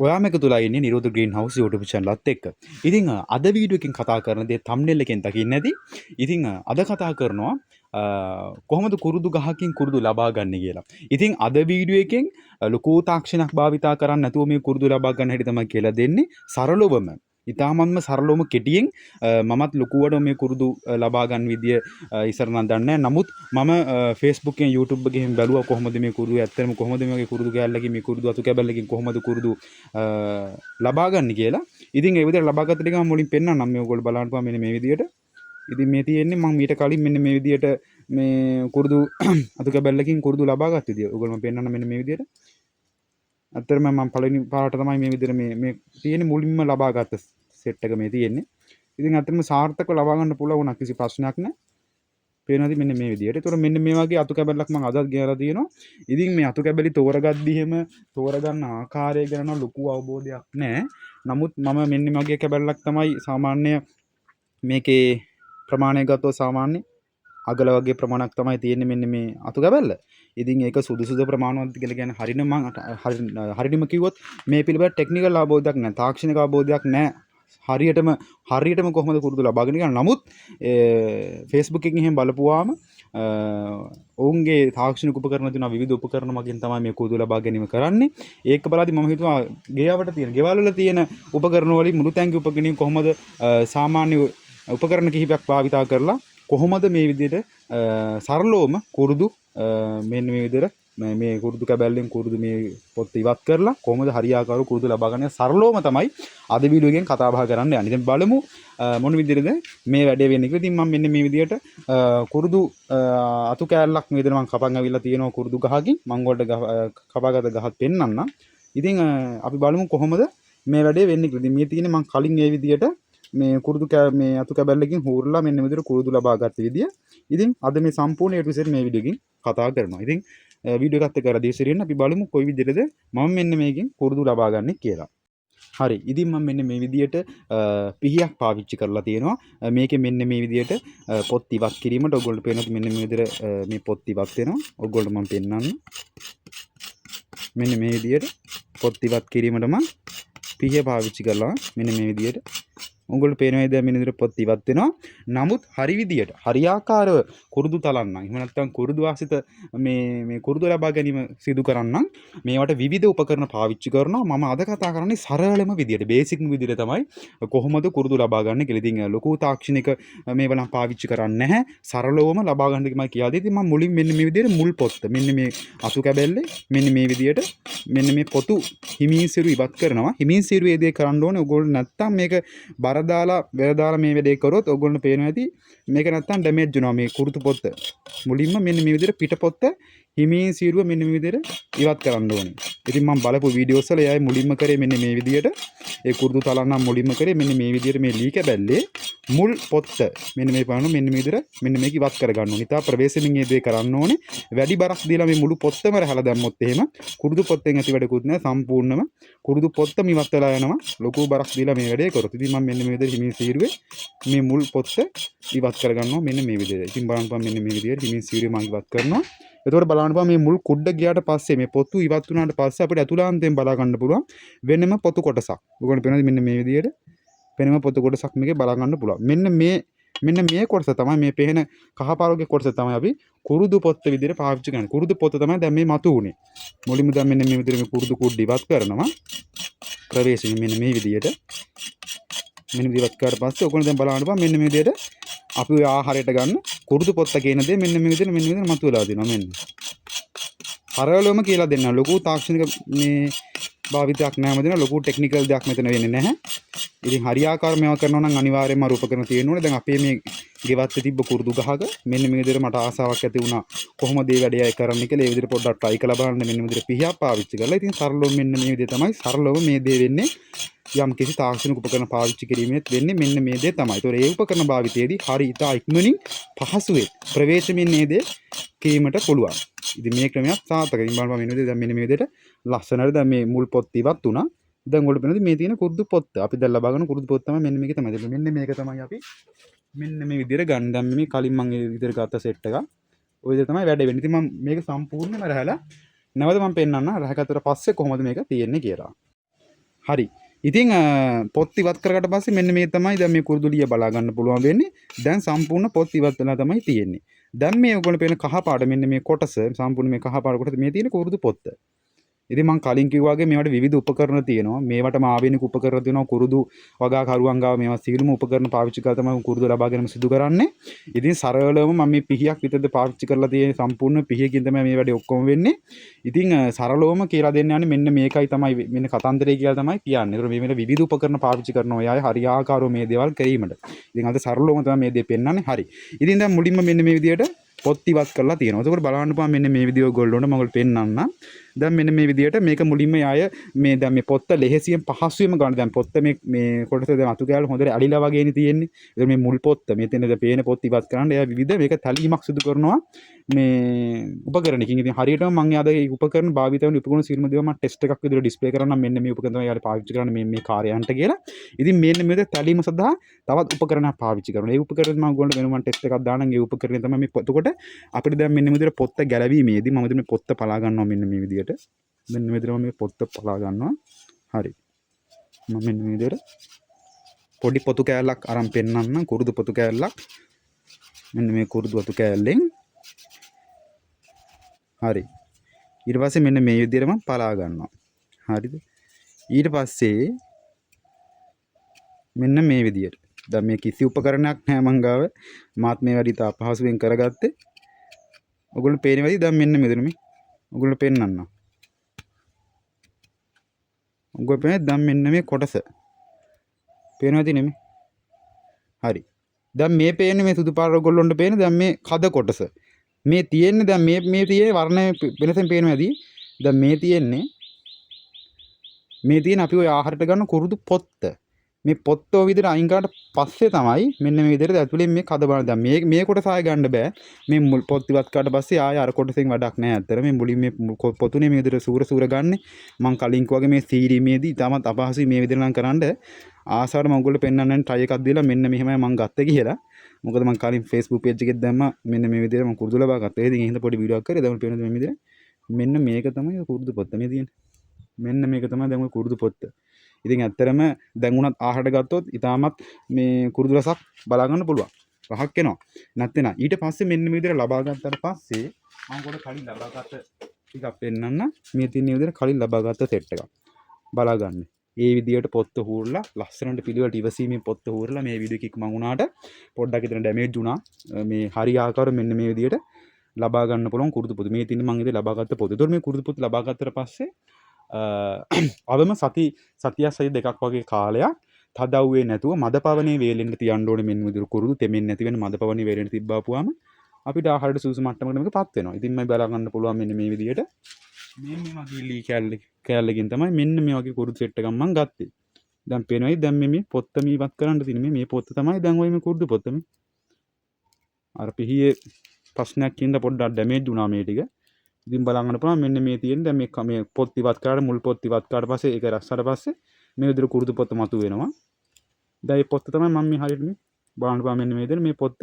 ඔයාම එකතු වෙලා ඉන්නේ නිරෝධ ග්‍රීන් හවුස් YouTube channel එකත් එක්ක. ඉතින් අද වීඩියෝ එකකින් කතා කරන දේ thumbnail එකෙන් දකින්න ඇති. ඉතින් අද කතා කරනවා කොහොමද කුරුදු ගහකින් කුරුදු ලබා ගන්න කියලා. ඉතින් අද වීඩියෝ එකෙන් ලොකු තාක්ෂණයක් භාවිතා කරන්නේ නැතුව මේ කුරුදු ලබා ගන්න හැටි තමයි කියලා දෙන්නේ. සරලවම ඉතාමත්ම සරලවම කෙටියෙන් මමත් ලොකුවට මේ කුරුදු ලබා ගන්න විදිය ඉස්සර නම් දන්නේ නැහැ. නමුත් මම Facebook එකෙන් YouTube එකෙන් බැලුවා කොහොමද මේ කුරුදු ඇත්තටම කොහොමද මේ වගේ කුරුදු කැලලකින් මේ කුරුදු අතු කැබල්ලකින් කොහොමද කුරුදු ලබා ගන්න කියලා. ඉතින් ඒ විදිහට ලබා ගත්ත ටික මම මුලින් පෙන්නන්නම් මේ ඔයගොල්ලෝ බලන්නපුවා මෙන්න මේ විදිහට. ඉතින් මේ තියෙන්නේ මම මීට කලින් මෙන්න මේ විදිහට මේ කුරුදු අතු කැබල්ලකින් කුරුදු ලබා ගත්ත විදිය. ඔයගොල්ලෝ මම පෙන්නන්න මෙන්න මේ විදිහට. අත්‍තරම මම පළවෙනි පාරට තමයි මේ විදිහට මේ තියෙන්නේ මුලින්ම ලබා ගත්ත සෙට් එක මේ තියෙන්නේ. ඉතින් අත්‍තරම සාර්ථකව ලබා ගන්න පුළුවන් වුණා කිසි ප්‍රශ්නයක් නැහැ. පේනවාද මෙන්න මේ විදිහට. ඒතකොට මෙන්න මේ වගේ අතු කැබල්ලක් මම අදත් ගියලා තියෙනවා. ඉතින් මේ අතු කැබලි තෝරගද්දි එහෙම තෝරගන්න ආකාරය ගැන ලොකු අවබෝධයක් නැහැ. නමුත් මම මෙන්න මේ වගේ කැබල්ලක් තමයි සාමාන්‍ය මේකේ ප්‍රමාණය ගත්තොත් සාමාන්‍ය අගල වගේ ප්‍රමාණයක් තමයි තියෙන්නේ මෙන්න මේ අතු කැබල්ල. ඉතින් ඒක සුදුසුද ප්‍රමාණවත් කියලා කියන්නේ හරියටම මම හරියටම කිව්වොත් මේ පිළිබඳ ටෙක්නිකල් අවබෝධයක් නැහැ. තාක්ෂණික අවබෝධයක් නැහැ. හරියටම කොහොමද කුරුදු ලබාගෙන ගන්න. නමුත් Facebook එකකින් එහෙම බලපුවාම ඔවුන්ගේ තාක්ෂණික උපකරණ තියෙනවා විවිධ උපකරණ මගින් තමයි මේ කුරුදු ලබා ගැනීම කරන්නේ. ඒක බලද්දි මම හිතුවා ගෙයවට තියෙන ගෙවල් වල තියෙන උපකරණ වලින් මුළු තැන්ගේ උපකරණ කොහොමද සාමාන්‍ය උපකරණ කිහිපයක් භාවිතා කරලා කොහොමද මේ විදිහට සරලවම කුරුදු මෙන්න මේ විදිහට මේ කුරුදු කැබැල්ලෙන් කුරුදු මේ පොත් ඉවත් කරලා කොහොමද හරියාකාරව කුරුදු ලබා ගන්න සරලවම තමයි අද වීඩියෝ එකෙන් කතා බහ කරන්න යන්නේ. ඉතින් බලමු මොන විදිහටද මේ වැඩේ වෙන්නේ කියලා. ඉතින් මම මෙන්න මේ විදිහට කුරුදු අතු කෑල්ලක් මේ විදිහට මම කපන් ඇවිල්ලා තියෙනවා කුරුදු ගහකින්. මම වලට කපාගත ගහක් පෙන්නන්නම්. ඉතින් අපි බලමු කොහොමද මේ වැඩේ වෙන්නේ කියලා. ඉතින් මේ තියෙන්නේ මම කලින් මේ විදිහට මේ කුරුදු මේ අතු කැබැල්ලකින් හූරලා මෙන්න මේ විදිහට කුරුදු ලබා ගත්ත විදිය. ඉතින් අද මේ සම්පූර්ණ A to Z මේ වීඩියෝ එකකින් කතා කරනවා. ඉතින් වීඩියෝ එකත් එක්ක රදීසිරින්න අපි බලමු කොයි විදිහටද මම මෙන්න මේකෙන් කුරුදු ලබා ගන්න කියලා. හරි. ඉතින් මම මෙන්න මේ විදිහට පිහියක් පාවිච්චි කරලා තියෙනවා. මේකේ මෙන්න මේ විදිහට පොත් ඉවත් කිරීමට ඔයගොල්ලෝ පේනොත් මෙන්න මේ විදිහට මේ පොත් ඉවත් වෙනවා. ඔයගොල්ලෝ මම පෙන්නන්න. මෙන්න මේ විදිහට පොත් ඉවත් කිරීමට මම පිහිය පාවිච්චි කරලා මෙන්න මේ විදිහට උගල පේනවද මෙන්න විදිහට පොත් ඉවත් වෙනවා. නමුත් හරි විදියට හරියාකාරව කුරුදු තලන්නම්. එහෙම නැත්නම් කුරුදු ආසිත මේ කුරුදු ලබා ගැනීම සිදු කරන්නම්. මේවට විවිධ උපකරණ පාවිච්චි කරනවා. මම අද කතා කරන්නේ සරලම විදියට බේසික් විදියට තමයි කොහොමද කුරුදු ලබා ගන්න කියලා. ඉතින් ලොකු තාක්ෂණික මේවා නම් පාවිච්චි කරන්නේ නැහැ. සරලවම ලබා ගන්න කිමයි කියලා දෙති. මම මුලින් මෙන්න මේ විදියට මුල් පොත්ත මෙන්න මේ අසු කැබැල්ලේ මෙන්න මේ විදියට මෙන්න මේ පොතු හිමින් සිරු ඉවත් කරනවා. හිමින් සිරු ඒ දේ කරන්න ඕනේ. ඔයගොල්ලෝ නැත්තම් මේක බර දාලා මේ වැඩේ කරොත් ඔයගොල්ලෝ පේනවා ඇති මේක නැත්තම් ඩැමේජ් වෙනවා මේ කුරුදු පොත්ත. මුලින්ම මෙන්න මේ විදිහට පිට පොත්ත හිමින් සීරුව මෙන්න මේ විදිහට ඉවත් කරන්න ඕනේ. ඉතින් මම බලපු වීඩියෝස් වල එයායි මුලින්ම කරේ මෙන්න මේ විදිහට ඒ කුරුදු තලන්නම් මුලින්ම කරේ මෙන්න මේ විදිහට මේ ලී කැබැල්ලේ මුල් පොත්ත මෙන්න මේ පාන මෙන්න මේ විදිහට මෙන්න මේක ඉවත් කරගන්න ඕනේ. ඉතින් ප්‍රවේශමින් මේ දේ කරන්න ඕනේ. වැඩි බරක් දීලා මේ මුළු පොත්තම රහලා දැම්මොත් එහෙම කුරුදු පොත්තෙන් ඇති වැඩකුත් නැහැ. සම්පූර්ණම කුරුදු පොත්තම ඉවත් වෙලා යනවා. ලොකු බරක් දීලා මේ වැඩේ කරොත්. ඉතින් මම මෙන්න මේ විදිහට හිමින් සීරුවේ මේ මුල් පොත්ත ඉවත් කරගන්නවා මෙන්න මේ විදිහට. ඉතින් බලන්නපන් මෙන්න මේ විදිහට හිමින් සීරුවේ මම ඉවත් කරනවා. එතකොට බලන්නපන් මේ මුල් කුඩ ගියාට පස්සේ මේ පොතු ඉවත් වුණාට පස්සේ අපිට අතුලාන්තයෙන් බලා ගන්න පුළුවන් වෙනම පොතු කොටසක්. ඔයගොල්ලෝ පේනවාද මෙන්න මේ විදිහට වෙනම පොතු කොටසක් මේකේ බලා ගන්න පුළුවන්. මෙන්න මේ කොටස තමයි මේ පේන කහපාරෝගේ කොටස තමයි අපි කුරුදු පොත්ත විදිහට පාවිච්චි කරන්නේ. කුරුදු පොත්ත තමයි දැන් මේ මතු උනේ. මුලින්ම දැන් මෙන්න මේ විදිහට මේ කුරුදු කුඩ ඉවත් කරනවා. ප්‍රවේශයෙන් මෙන්න මේ විදිහට මෙන්න ඉවත් කරලා පස්සේ ඔයගොල්ලෝ දැන් බලන්න මෙන්න මේ විදිහට අපි ආහාරයට ගන්න කුරුදු පොත්ත කියන දේ මෙන්න මේ විදිහට මතුවලා දෙනවා මෙන්න. හරවලම කියලා දෙන්න. ලොකු තාක්ෂණික මේ භාවිතයක් නැවම දෙන ලොකු ටෙක්නිකල් දෙයක් මෙතන වෙන්නේ නැහැ. ඉතින් හරියාකාර මේවා කරනවා නම් අනිවාර්යයෙන්ම රූපකරණ තියෙන්න ඕනේ. දැන් අපේ මේ ගෙවත්තේ තිබ්බ කුරුදු ගහක මෙන්න මේ විදිහට මට ආසාවක් ඇති වුණා. කොහොමද මේ වැඩේ කරන්න කියලා ඒ විදිහට පොඩ්ඩක් try කරලා බලන්න මෙන්න මේ විදිහට පිහියක් පාවිච්චි කරලා. ඉතින් සරලව මෙන්න මේ විදිහ තමයි සරලව මේ දේ වෙන්නේ. යම් කිසි තාක්ෂණික උපකරණ පාවිච්චි කිරීමෙත් වෙන්නේ මෙන්න මේ දේ තමයි. ඒතොර ඒ උපකරණ භාවිතයේදී හරි ඉතා ඉක්මනින් පහසුවෙන් ප්‍රවේශමින් මේ දේ කීමට පුළුවන්. ඉතින් මේ ක්‍රමයක් සාර්ථකයි. ඉතින් බලන්න මෙන්න දැන් මෙන්න මේ විදිහට ලස්සනට දැන් මේ මුල් පොත් ඉවත් වුණා. දැන් ඔයාලට පේනද මේ තියෙන කුරුදු පොත්ත. අපි දැන් ලබා ගන්න කුරුදු පොත් තමයි මෙන්න මේක තමයි. මෙන්න මේක තමයි අපි මෙන්න මේ විදිහට ගන්න. දැන් මේ කලින් මම ඒ විදිහට ගත්ත සෙට් එක. ඔය විදිහට තමයි වැඩ වෙන්නේ. ඉතින් මම මේක සම්පූර්ණයෙන්ම රහලා නැවත මම පෙන්නන්න රහගත්තට පස්සේ කොහොමද මේක තියෙන්නේ කියලා. හරි. ඉතින් පොත් ඉවත් කරගට පස්සේ මෙන්න මේ තමයි දැන් මේ කුරුදු ලිය බලා ගන්න පුළුවන් වෙන්නේ. දැන් සම්පූර්ණ පොත් ඉවත් වෙලා තමයි තියෙන්නේ. දැන් මේ ඔයගොල්ලෝ පේන කහ පාට මෙන්න මේ කොටස සම්පූර්ණ මේ කහ පාට කොටස මේ තියෙන කුරුදු පොත්ත. ඉතින් මම කලින් කිව්වා වගේ මේවට විවිධ උපකරණ තියෙනවා. මේවටම ආවේනික උපකරණ තියෙනවා. කුරුදු වගා කරුවන් ගාව මේවා සියලුම උපකරණ පාවිච්චි කරලා තමයි කුරුදු ලබා ගැනීම සිදු කරන්නේ. ඉතින් සරලවම මම මේ පිහියක් විතරද පාවිච්චි කරලා තියෙන සම්පූර්ණ පිහියකින් තමයි මේ වැඩේ ඔක්කොම වෙන්නේ. ඉතින් සරලවම කියලා දෙන්න යන්නේ මෙන්න මේකයි තමයි මෙන්න කතන්දරය කියලා තමයි කියන්නේ. ඒතර මේ වෙන විවිධ උපකරණ පාවිච්චි කරන ඔය අය හරියාකාරව මේ දේවල් කිරීමට. ඉතින් අද සරලවම තමයි මේ දේ පෙන්වන්නේ. හරි. ඉතින් දැන් මුලින්ම මෙන්න මේ විදියට පොත් ඉවත් කරලා තියෙනවා. ඒකෝර බලන්න පුළුවන් මෙන්න මේ විදිය ඔයගොල්ලෝට මම ඔයගොල්ලෝ පෙන්නන්න. දැන් මෙන්න මේ විදියට මේක මුලින්ම ආය මේ දැන් මේ පොත්ත ලෙහෙසියෙන් පහසුවෙන්ම ගන්න. දැන් පොත්ත මේ කොටස දැන් අතු කෑල්ල හොඳට ඇලිලා වගේනේ තියෙන්නේ. ඒක මේ මුල් පොත්ත මෙතන දැන් පේන පොත් ඉවත් කරන්න එයා විවිධ මේක තැලීමක් සිදු කරනවා මේ උපකරණකින්. ඉතින් හරියටම මම අද මේ උපකරණ භාවිත වෙන උපකරණ සිල්ම දේව මම ටෙස්ට් එකක් විදිහට ඩිස්ප්ලේ කරන්න මෙන්න මේ උපකරණ තමයි යාළුවා පාවිච්චි කරන්නේ මේ කාර්යයන්ට කියලා. ඉතින් මෙන්න මේ තැලීම සඳහා තවත් උපකරණයක් පාවිච්චි කරනවා. ඒ උපකරණ මම ඔයගොල්ලන්ට වෙනම ටෙස්ට් එකක් දානම්. ඒ උපකරණය තමයි මේ එතකොට අපිට දැන් මෙන්න මේ විදිහට පොත්ත ගැලවීමේදී මම මේ පොත්ත පලා ගන්නවා මෙන්න මේ විදිහට. මෙන්න මේ විදිහට මේ පොත්ත පලා ගන්නවා. හරි. මම මෙන්න මේ විදිහට පොඩි පොතු කෑල්ලක් අරන් පෙන්නන්නම්. කුරුදු පොතු කෑල්ලක්. මෙන්න මේ කුරුදු පොතු කෑල්ලෙන්. හරි. ඊට පස්සේ මෙන්න මේ විදිහට මම පලා ගන්නවා. හරිද? ඊට පස්සේ මෙන්න මේ විදිහට. දැන් මේ කිසි උපකරණයක් නැහැ මං ගාව. මාත් මේ වැඩි තා පහසුවෙන් කරගත්තේ. ඔයගොල්ලෝ පේන වැඩි දැන් මෙන්න මෙතන මේ. ඔයගොල්ලෝ පෙන්නන්න. ඔයගොල්ලෝ පේන දැන් මෙන්න මේ කොටස. පේනවද නෙමෙයි? හරි. දැන් මේ පේන්නේ මේ සුදු පාට ඔයගොල්ලොන්ට පේන දැන් මේ කද කොටස. මේ තියෙන්නේ දැන් මේ තියෙන්නේ වර්ණය වෙනසෙන් පේනවද? දැන් මේ තියෙන්නේ අපි ඔය ආහාරයට ගන්න කුරුදු පොත්ත. මේ පොත්ත ඔය විදිහට අයින් කරාට පස්සේ තමයි මෙන්න මේ විදිහට ඇතුලෙන් මේ කද බලන්න. දැන් මේ කොටස ආය ගන්න බෑ. මේ මුල් පොත් ඉවත් කරාට පස්සේ ආය අර කොටසෙන් වැඩක් නැහැ. ඇත්තට මේ මුලින් මේ පොතුනේ මේ විදිහට සූර ගන්න. මම කලින් කිව්වාගේ මේ සීරීමේදී තාමත් අපහසුයි මේ විදිහට නම් කරන්න. ආසාවට මම ඔයගොල්ලෝ පෙන්නන්න try එකක් දීලා මෙන්න මෙහෙමයි මම ගත්තේ කියලා. මොකද මම කලින් Facebook page එකෙත් දැම්මා මෙන්න මේ විදිහට මම කුරුදු ලබා ගත්තා. ඒ ඉතින් එහෙනම් පොඩි වීඩියෝ එකක් කරේ. දැන් පේනද මේ විදිහට? මෙන්න මේක තමයි කුරුදු පොත්ත මේ තියෙන්නේ. මෙන්න මේක තමයි දැන් ඔය කුරුදු පොත්ත. ඉතින් ඇත්තරම දැන් උනත් ආහාරට ගත්තොත් ඊටමත් මේ කුරුදු රසක් බලා ගන්න පුළුවන්. රහක් එනවා. නැත්නම් ඊට පස්සේ මෙන්න මේ විදිහට ලබා ගත්තාට පස්සේ මම කොට කලින් ලබා ගත්ත ටිකක් පෙන්නන්න. මේ තියෙන විදිහට කලින් ලබා ගත්ත සෙට් එකක්. බලා ගන්න. ඒ විදිහට පොත්ත හූරලා ලස්සනට පිළිවෙලට ඉවසීමෙන් පොත්ත හූරලා මේ වීඩියෝ එකක් මම උනාට පොඩ්ඩක් ඉතින් ඩැමේජ් වුණා. මේ හරි ආකාරව මෙන්න මේ විදිහට ලබා ගන්න පුළුවන් කුරුදු පොත. මේ තියෙන මම ඉතින් ලබා ගත්ත පොත. ඒතකොට මේ කුරුදු පොත ලබා ගත්තට පස්සේ අවම සතියක් සති දෙකක් වගේ කාලයක් තදව්වේ නැතුව මදපවනේ වේලෙන්න තියන්න ඕනේ මෙන්න විදිහට කුරුදු තෙමෙන්නේ නැති වෙන මදපවනේ වේලෙන්න තිබ්බාපුවාම අපිට ආහාරයට සුසු මට්ටමකට මේකපත් වෙනවා. ඉතින් මම බලා ගන්න පුළුවන් මෙන්න මේ විදිහට මෙන්න මේ වගේ ලී කැලලකින් තමයි මෙන්න මේ වගේ කුරුදු සෙට් එකක් මම ගත්තේ. දැන් පේනවයි දැන් මේ පොත්ත මීවත් කරන්න තියෙන මේ පොත්ත තමයි දැන් ඔය මේ කුරුදු පොත්ත මේ. අර පිහියේ ප්‍රශ්නයක් කියනද පොඩ්ඩක් ඩැමේජ් වුණා මේ ටික. ඉතින් බලන්න පුළුවන් මෙන්න මේ තියෙන දැන් මේ පොත් ඉවත් කරාට මුල් පොත් ඉවත් කරාට පස්සේ ඒක රස්සාට පස්සේ මේ විදිහට කුරුදු පොත් මතු වෙනවා. දැන් මේ පොත් තමයි මම මේ හරියට මේ බලන්න පුළුවන් මෙන්න මේ විදිහට මේ පොත්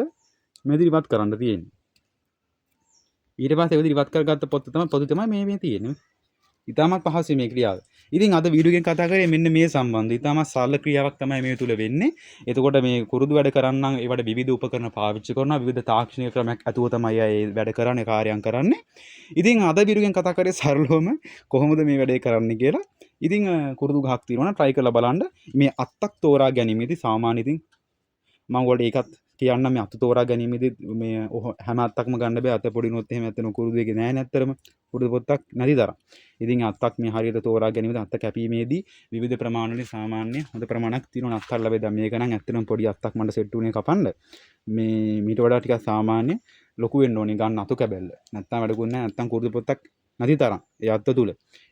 මේ විදිහට ඉවත් කරන්න තියෙන්නේ. ඊට පස්සේ ඒ විදිහට ඉවත් කරගත්ත පොත් තමයි මේ තියෙන්නේ. ඉතාමත් පහසුයි මේ ක්‍රියාව. ඉතින් අද වීඩියෝ එකෙන් කතා කරේ මෙන්න මේ සම්බන්ධ. ඉතාමත් සරල ක්‍රියාවක් තමයි මේ තුල වෙන්නේ. එතකොට මේ කුරුදු වැඩ කරන්නම් ඒවට විවිධ උපකරණ පාවිච්චි කරනවා. විවිධ තාක්ෂණික ක්‍රමයක් ඇතුව තමයි අය වැඩ කරන්නේ කාර්යයන් කරන්නේ. ඉතින් අද වීඩියෝ එකෙන් කතා කරේ සරලවම කොහොමද මේ වැඩේ කරන්නේ කියලා. ඉතින් කුරුදු ගහක් තියෙනවා නම් try කරලා බලන්න. මේ අත්තක් තෝරා ගැනීමේදී සාමාන්‍ය ඉතින් මම ඔයාලට ඒකත් කියන්න මේ අත තෝරා ගැනීමේදී මේ හැම අත්තක්ම ගන්න බෑ. අත පොඩි නොත් එහෙම නැත්නම් කුරුදු එකේ නෑ නැත්තරම කුරුදු පොත්තක් නැති තරම්. ඉතින් අත්තක් මේ හරියට තෝරා ගැනීමේදී අත්ත කැපීමේදී විවිධ ප්‍රමාණවලින් සාමාන්‍ය හොඳ ප්‍රමාණයක් තියෙනවා අත්තක් ලැබෙයි. මේක නම් ඇත්තටම පොඩි අත්තක් මට සෙට් වුණේ කපන්න. මේ මීට වඩා ටිකක් සාමාන්‍ය ලොකු වෙන්න ඕනේ ගන්න අතු කැබැල්ල. නැත්තම් වැඩකුත් නැහැ. නැත්තම් කුරුදු පොත්තක් නැති තරම් ඒ අත්ත තුල.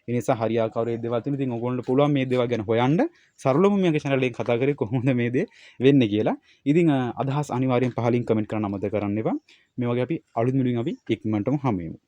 ඒ නිසා හරියාකාරව මේ දේවල් තියෙන. ඉතින් ඔයගොල්ලන්ට පුළුවන් මේ දේවල් ගැන හොයන්න. සරලවම මේක channel එකෙන් කතා කරේ කොහොමද මේ දේ වෙන්නේ කියලා. ඉතින් අදහස් අනිවාර්යෙන් පහලින් කමෙන්ට් කරන්න අමතක කරන්න එපා. මේ වගේ අපි අලුත් මිලින් අපි ඉක්මනටම හමු වෙමු.